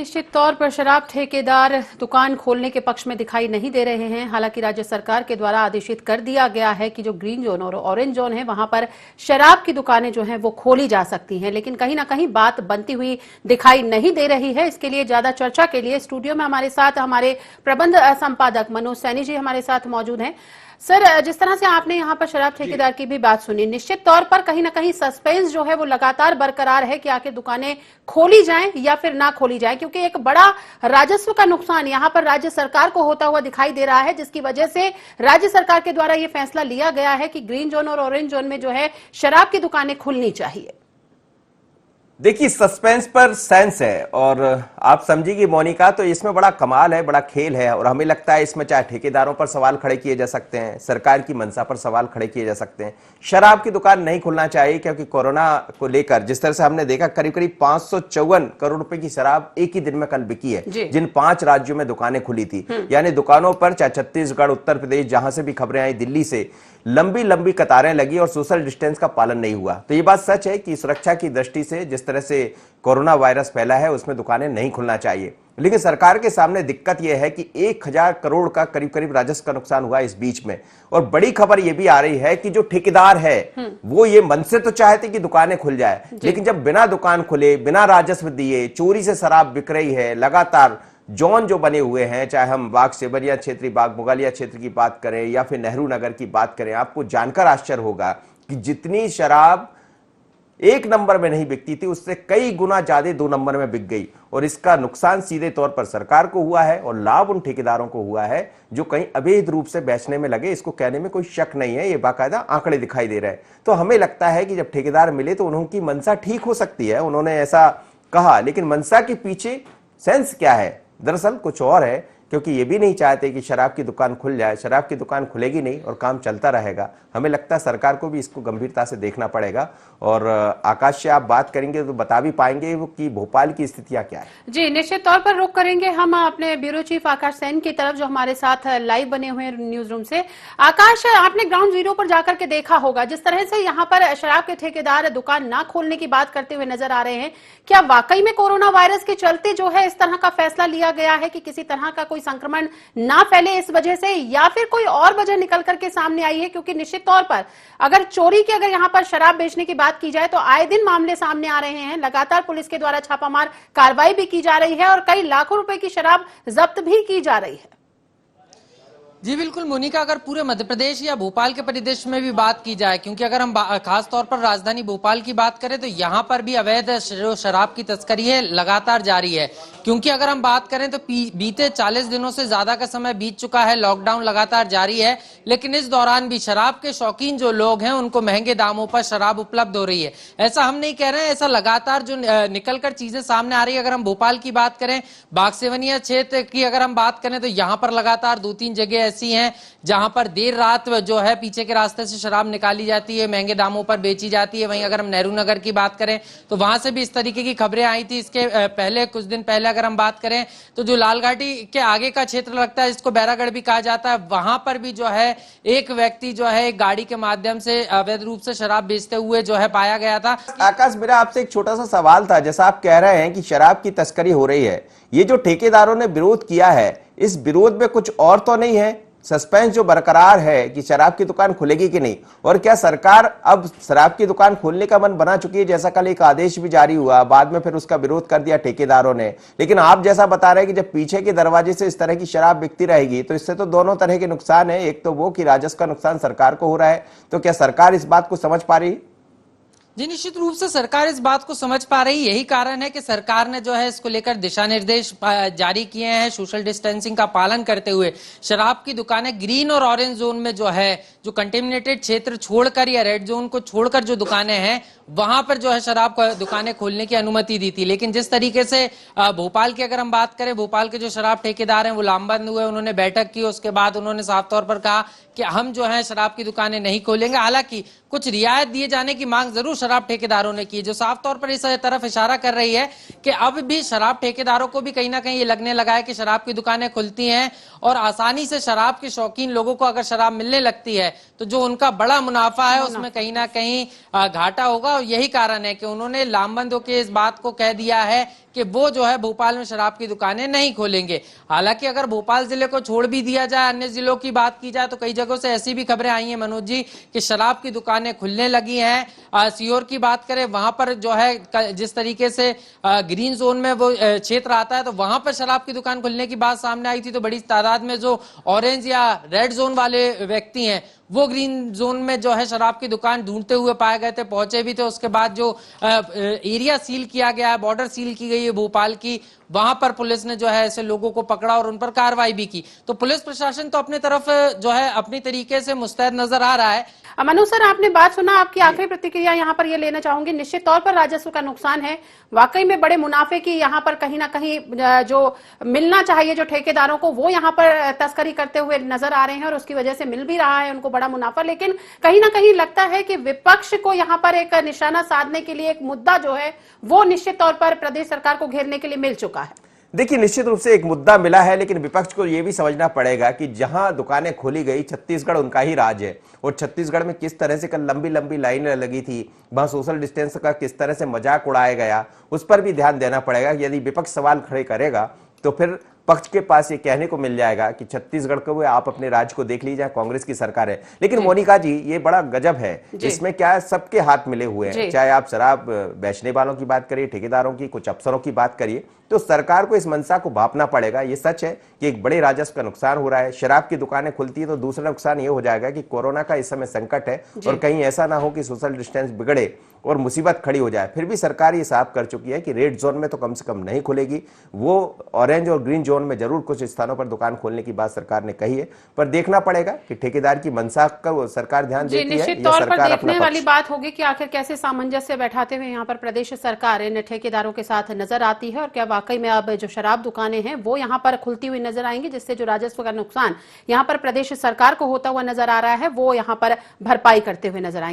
निश्चित तौर पर शराब ठेकेदार दुकान खोलने के पक्ष में दिखाई नहीं दे रहे हैं। हालांकि राज्य सरकार के द्वारा आदेशित कर दिया गया है कि जो ग्रीन जोन और ऑरेंज जोन है वहां पर शराब की दुकानें जो हैं वो खोली जा सकती हैं, लेकिन कहीं ना कहीं बात बनती हुई दिखाई नहीं दे रही है। इसके लिए ज्यादा चर्चा के लिए स्टूडियो में हमारे साथ हमारे प्रबंध संपादक मनोज सैनी जी हमारे साथ मौजूद हैं। सर, जिस तरह से आपने यहाँ पर शराब ठेकेदार की भी बात सुनी, निश्चित तौर पर कहीं ना कहीं सस्पेंस जो है वो लगातार बरकरार है कि आखिर दुकानें खोली जाएं या फिर ना खोली जाएं, क्योंकि एक बड़ा राजस्व का नुकसान यहाँ पर राज्य सरकार को होता हुआ दिखाई दे रहा है, जिसकी वजह से राज्य सरकार के द्वारा ये फैसला लिया गया है कि ग्रीन जोन और ऑरेंज जोन में जो है शराब की दुकानें खुलनी चाहिए। देखिए, सस्पेंस पर सेंस है और आप समझिए मोनिका, तो इसमें बड़ा कमाल है, बड़ा खेल है। और हमें लगता है इसमें चाहे ठेकेदारों पर सवाल खड़े किए जा सकते हैं, सरकार की मंशा पर सवाल खड़े किए जा सकते हैं। शराब की दुकान नहीं खुलना चाहिए क्योंकि कोरोना को लेकर जिस तरह से हमने देखा करीब करीब 554 करोड़ रुपए की शराब एक ही दिन में कल बिकी है, जिन 5 राज्यों में दुकानें खुली थी। यानी दुकानों पर चाहे छत्तीसगढ़, उत्तर प्रदेश, जहां से भी खबरें आई, दिल्ली से लंबी लंबी कतारें लगी और सोशल डिस्टेंस का पालन नहीं हुआ। तो ये बात सच है कि सुरक्षा की दृष्टि से जिस तरह से कोरोना वायरस फैला है उसमें दुकानें नहीं खुलना चाहिए। लेकिन सरकार के सामने दिक्कत यह है कि 1000 करोड़ का करीब करीब राजस्व का नुकसान हुआ इस बीच में। और बड़ी खबर यह भी आ रही है कि जो ठेकेदार है वो ये मन से तो चाहते कि दुकानें खुल जाए, लेकिन जब बिना दुकान खुले, बिना राजस्व दिए चोरी से शराब बिक रही है, लगातार जोन जो बने हुए हैं, चाहे हम बाग सेबरिया क्षेत्र, बाग मुगलिया क्षेत्र की बात करें या फिर नेहरू नगर की बात करें, आपको जानकर आश्चर्य होगा कि जितनी शराब 1 नंबर में नहीं बिकती थी उससे कई गुना ज्यादा 2 नंबर में बिक गई। और इसका नुकसान सीधे तौर पर सरकार को हुआ है और लाभ उन ठेकेदारों को हुआ है जो कहीं अवैध रूप से बेचने में लगे। इसको कहने में कोई शक नहीं है, ये बाकायदा आंकड़े दिखाई दे रहे हैं। तो हमें लगता है कि जब ठेकेदार मिले तो उनकी मंशा ठीक हो सकती है, उन्होंने ऐसा कहा, लेकिन मंशा के पीछे सेंस क्या है दरअसल कुछ और है, क्योंकि ये भी नहीं चाहते कि शराब की दुकान खुल जाए। शराब की दुकान खुलेगी नहीं और काम चलता रहेगा। हमें लगता है सरकार को भी इसको गंभीरता से देखना पड़ेगा। और आकाश से आप बात करेंगे तो बता भी पाएंगे वो कि भोपाल की स्थितियां क्या है। जी, निश्चित तौर पर रुख करेंगे हम अपने ब्यूरो चीफ आकाश सेन की तरफ जो हमारे साथ लाइव बने हुए हैं न्यूज रूम से। आकाश, आपने ग्राउंड जीरो पर जाकर के देखा होगा, जिस तरह से यहाँ पर शराब के ठेकेदार दुकान ना खोलने की बात करते हुए नजर आ रहे हैं, क्या वाकई में कोरोना वायरस के चलते जो है इस तरह का फैसला लिया गया है कि किसी तरह का कोई संक्रमण ना फैले इस वजह से, या फिर कोई और वजह निकल करके सामने आई है? क्योंकि निश्चित तौर पर अगर चोरी की, अगर यहाँ पर शराब बेचने की बात की जाए तो आए दिन मामले सामने आ रहे हैं, लगातार पुलिस के द्वारा छापामार कार्रवाई भी की जा रही है और कई लाखों रुपए की शराब जब्त भी की जा रही है। जी बिल्कुल मोनिका, अगर पूरे मध्य प्रदेश या भोपाल के परिदृश्य में भी बात की जाए, क्योंकि अगर हम खास तौर पर राजधानी भोपाल की बात करें तो यहाँ पर भी अवैध जो शराब की तस्करी है लगातार जारी है। क्योंकि अगर हम बात करें तो बीते 40 दिनों से ज्यादा का समय बीत चुका है, लॉकडाउन लगातार जारी है, लेकिन इस दौरान भी शराब के शौकीन जो लोग हैं उनको महंगे दामों पर शराब उपलब्ध हो रही है। ऐसा हम नहीं कह रहे हैं, ऐसा लगातार जो निकलकर चीजें सामने आ रही है। अगर हम भोपाल की बात करें, बाग सेवनिया क्षेत्र की अगर हम बात करें तो यहाँ पर लगातार 2-3 जगह ऐसी हैं जहां पर देर रात जो है पीछे के रास्ते से शराब निकाली जाती है, महंगे दामों पर बेची जाती है। वहीं अगर हम नेहरू नगर की बात करें तो वहां से भी इस तरीके की खबरें आई थी। इसके पहले कुछ दिन पहले अगर हम बात करें तो जो लालघाटी के आगे का क्षेत्र लगता है, जिसको बैरागढ़ भी कहा जाता है, वहां पर भी जो है एक व्यक्ति जो है एक गाड़ी के माध्यम से अवैध रूप से शराब बेचते हुए जो है पाया गया था। आकाश, मेरा आपसे एक छोटा सा सवाल था। जैसा आप कह रहे हैं कि शराब की तस्करी हो रही है, ये जो ठेकेदारों ने विरोध किया है, इस विरोध में कुछ और तो नहीं है? सस्पेंस जो बरकरार है कि शराब की दुकान खुलेगी कि नहीं, और क्या सरकार अब शराब की दुकान खोलने का मन बना चुकी है? जैसा कल एक आदेश भी जारी हुआ, बाद में फिर उसका विरोध कर दिया ठेकेदारों ने। लेकिन आप जैसा बता रहे हैं कि जब पीछे के दरवाजे से इस तरह की शराब बिकती रहेगी तो इससे तो दोनों तरह के नुकसान है। एक तो वो कि राजस्व का नुकसान सरकार को हो रहा है, तो क्या सरकार इस बात को समझ पा रही है? जी निश्चित रूप से सरकार इस बात को समझ पा रही। यही कारण है कि सरकार ने जो है इसको लेकर दिशा निर्देश जारी किए हैं। सोशल डिस्टेंसिंग का पालन करते हुए शराब की दुकानें ग्रीन और ऑरेंज जोन में जो है, जो कंटेमिनेटेड क्षेत्र छोड़कर या रेड जोन को छोड़कर जो दुकानें हैं वहां पर जो है शराब दुकानें खोलने की अनुमति दी थी। लेकिन जिस तरीके से भोपाल की अगर हम बात करें, भोपाल के जो शराब ठेकेदार हैं वो लामबंद हुए, उन्होंने बैठक की, उसके बाद उन्होंने साफ तौर पर कहा कि हम जो है शराब की दुकानें नहीं खोलेंगे। हालांकि कुछ रियायत दिए जाने की मांग जरूर शराब ठेकेदारों ने की, जो साफ तौर पर इस तरफ इशारा कर रही है कि अब भी शराब ठेकेदारों को भी कहीं ना कहीं ये लगने लगा है कि शराब की दुकानें खुलती हैं और आसानी से शराब के शौकीन लोगों को अगर शराब मिलने लगती है तो जो उनका बड़ा मुनाफा है उसमें कहीं ना कहीं घाटा होगा। और यही कारण है कि उन्होंने लामबंद होकर इस बात को कह दिया है कि वो जो है भोपाल में शराब की दुकानें नहीं खोलेंगे। हालांकि अगर भोपाल जिले को छोड़ भी दिया जाए, अन्य जिलों की बात की जाए, तो कई जगहों से ऐसी भी खबरें आई हैं मनोज जी कि शराब की दुकानें खुलने लगी हैं। सीहोर की बात करें, वहां पर जो है जिस तरीके से ग्रीन जोन में वो क्षेत्र आता है, तो वहां पर शराब की दुकान खुलने की बात सामने आई थी। तो बड़ी तादाद में जो ऑरेंज या रेड जोन वाले व्यक्ति हैं वो ग्रीन जोन में जो है शराब की दुकान ढूंढते हुए पाए गए थे, पहुंचे भी थे। उसके बाद जो एरिया सील किया गया है, बॉर्डर सील की गई है भोपाल की, वहां पर पुलिस ने जो है ऐसे लोगों को पकड़ा और उन पर कार्रवाई भी की। तो पुलिस प्रशासन तो अपने तरफ जो है अपनी तरीके से मुस्तैद नजर आ रहा है। मनु सर, आपने बात सुना, आपकी आखिरी प्रतिक्रिया यहाँ पर ये लेना चाहूंगी। निश्चित तौर पर राजस्व का नुकसान है, वाकई में बड़े मुनाफे की यहाँ पर कहीं ना कहीं जो मिलना चाहिए जो ठेकेदारों को, वो यहाँ पर तस्करी करते हुए नजर आ रहे हैं और उसकी वजह से मिल भी रहा है उनको बड़ा मुनाफा। लेकिन कहीं ना कहीं लगता है कि विपक्ष को यहाँ पर एक निशाना साधने के लिए एक मुद्दा जो है वो निश्चित तौर पर प्रदेश सरकार को घेरने के लिए मिल चुका है। देखिए, निश्चित रूप से एक मुद्दा मिला है, लेकिन विपक्ष को यह भी समझना पड़ेगा कि जहां दुकानें खोली गई, छत्तीसगढ़ उनका ही राज है, और छत्तीसगढ़ में किस तरह से कल लंबी लंबी लाइनें लगी थी, वहां सोशल डिस्टेंस का किस तरह से मजाक उड़ाया गया, उस पर भी ध्यान देना पड़ेगा। यदि विपक्ष सवाल खड़े करेगा तो फिर पक्ष के पास ये कहने को मिल जाएगा कि छत्तीसगढ़ को आप अपने राज्य को देख लीजिए, कांग्रेस की सरकार है। लेकिन मोनिका जी, ये बड़ा गजब है, इसमें क्या है, सबके हाथ मिले हुए हैं। चाहे आप शराब बेचने वालों की बात करिए, ठेकेदारों की, कुछ अफसरों की बात करिए, तो सरकार को इस मंशा को भांपना पड़ेगा। ये सच है कि एक बड़े राजस्व का नुकसान हो रहा है। शराब की दुकानें खुलती है तो दूसरा नुकसान ये हो जाएगा कि कोरोना का इस समय संकट है और कहीं ऐसा ना हो कि सोशल डिस्टेंस बिगड़े और मुसीबत खड़ी हो जाए। फिर भी सरकार ये साफ कर चुकी है कि रेड जोन में तो कम से कम नहीं खुलेगी, वो ऑरेंज और ग्रीन जोन में जरूर कुछ स्थानों पर दुकान खोलने की बात सरकार ने कही है। पर देखना पड़ेगा कि ठेकेदार की मंशा का सरकार ध्यान देती है निश्चित या तौर पर सरकार अपना देखने वाली पक्ष। बात होगी कि आखिर कैसे सामंजस्य बैठाते हुए यहाँ पर प्रदेश सरकार इन ठेकेदारों के साथ नजर आती है और क्या वाकई में अब जो शराब दुकानें हैं वो यहाँ पर खुलती हुई नजर आएंगी, जिससे जो राजस्व का नुकसान यहाँ पर प्रदेश सरकार को होता हुआ नजर आ रहा है वो यहाँ पर भरपाई करते हुए नजर आएंगे।